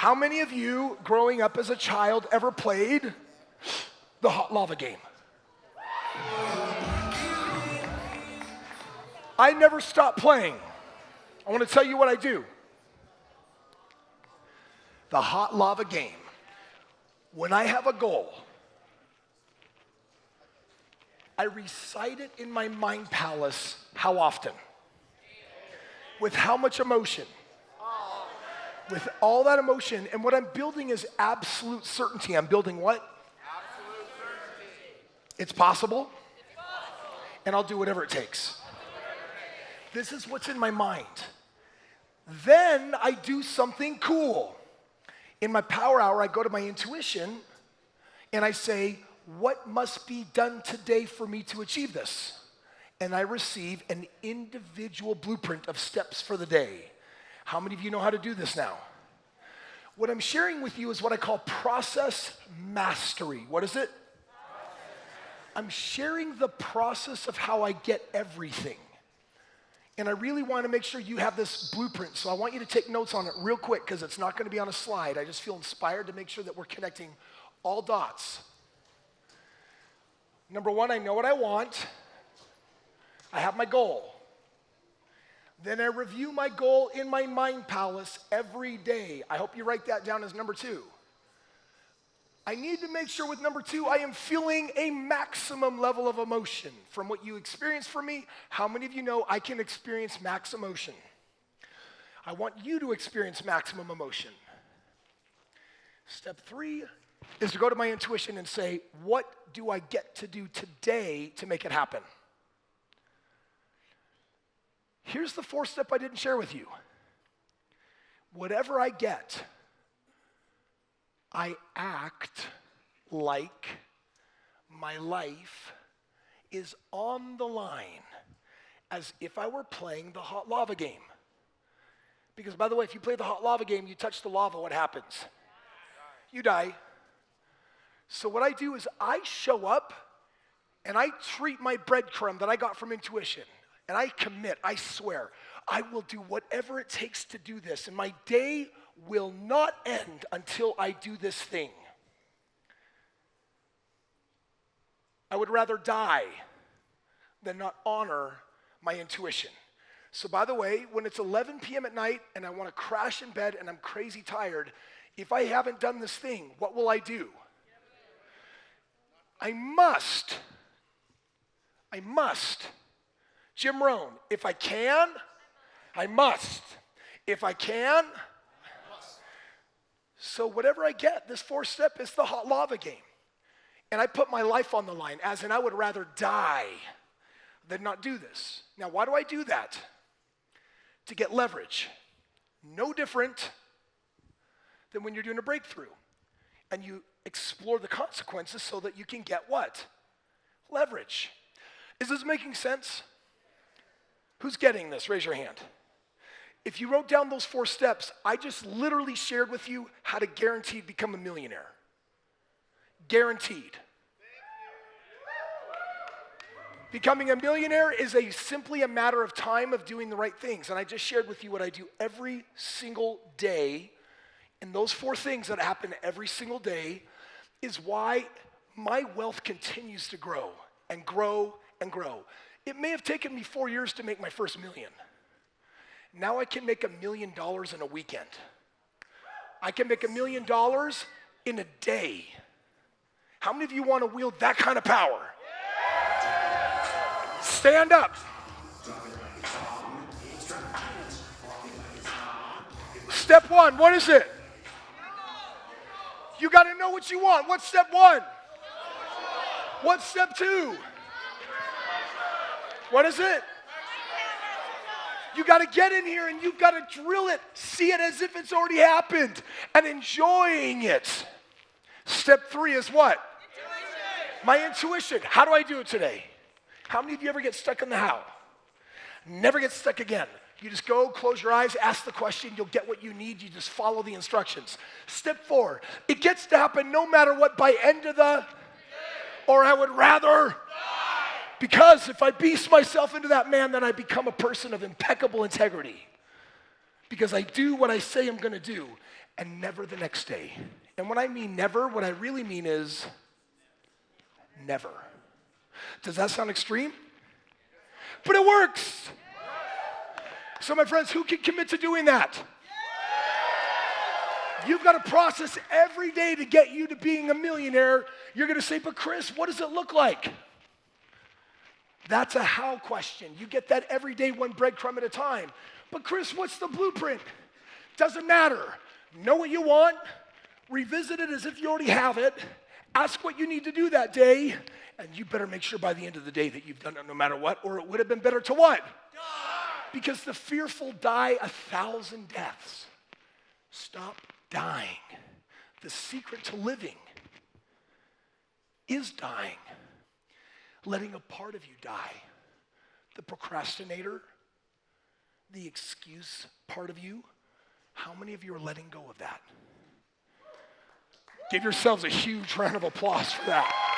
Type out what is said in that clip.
How many of you, growing up as a child, ever played the hot lava game? I never stopped playing. I want to tell you what I do. The hot lava game. When I have a goal, I recite it in my mind palace. How often? With how much emotion? With all that emotion. And what I'm building is absolute certainty. I'm building what? Absolute certainty. It's possible. And I'll do whatever it takes. This is what's in my mind. Then I do something cool. In my power hour, I go to my intuition and I say, what must be done today for me to achieve this? And I receive an individual blueprint of steps for the day. How many of you know how to do this now? What I'm sharing with you is what I call process mastery. What is it? I'm sharing the process of how I get everything. And I really want to make sure you have this blueprint. So I want you to take notes on it real quick because it's not going to be on a slide. I just feel inspired to make sure that we're connecting all dots. Number one, I know what I want. I have my goal. Then I review my goal in my mind palace every day. I hope you write that down as number two. I need to make sure with number two, I am feeling a maximum level of emotion. From what you experience from me, how many of you know I can experience max emotion? I want you to experience maximum emotion. Step three is to go to my intuition and say, what do I get to do today to make it happen? Here's the fourth step I didn't share with you. Whatever I get, I act like my life is on the line as if I were playing the hot lava game. Because by the way, if you play the hot lava game, you touch the lava, what happens? You die. So what I do is I show up and I treat my breadcrumb that I got from intuition. And I commit, I swear, I will do whatever it takes to do this. And my day will not end until I do this thing. I would rather die than not honor my intuition. So by the way, when it's 11 p.m. at night and I want to crash in bed and I'm crazy tired, if I haven't done this thing, what will I do? I must. Jim Rohn, if I can, I must. If I can, so whatever I get, this fourth step is the hot lava game. And I put my life on the line, as in I would rather die than not do this. Now, why do I do that? To get leverage. No different than when you're doing a breakthrough. And you explore the consequences so that you can get what? Leverage. Is this making sense? Who's getting this? Raise your hand. If you wrote down those four steps, I just literally shared with you how to guaranteed become a millionaire. Guaranteed. Becoming a millionaire is simply a matter of time of doing the right things. And I just shared with you what I do every single day. And those four things that happen every single day is why my wealth continues to grow and grow and grow. It may have taken me 4 years to make my first million. Now I can make $1 million in a weekend. I can make $1 million in a day. How many of you want to wield that kind of power? Stand up. Step one, what is it? You got to know what you want. What's step one? What's step two? What is it? You got to get in here and you've got to drill it, see it as if it's already happened, and enjoying it. Step three is what? Intuition. My intuition. How do I do it today? How many of you ever get stuck in the how? Never get stuck again. You just go, close your eyes, ask the question, you'll get what you need, you just follow the instructions. Step four, it gets to happen no matter what by end of the, or I would rather, because if I beast myself into that man, then I become a person of impeccable integrity. Because I do what I say I'm going to do. and never the next day. And when I mean never, what I really mean is never. Does that sound extreme? But it works. So my friends, who can commit to doing that? You've got a process every day to get you to being a millionaire. You're going to say, but Kris, what does it look like? That's a how question. You get that every day, one breadcrumb at a time. But Kris, what's the blueprint? Doesn't matter. Know what you want. Revisit it as if you already have it. Ask what you need to do that day. And you better make sure by the end of the day that you've done it no matter what, or it would have been better to what? Die. Because the fearful die 1,000 deaths. Stop dying. The secret to living is dying. Letting a part of you die. The procrastinator, the excuse part of you. How many of you are letting go of that? Give yourselves a huge round of applause for that.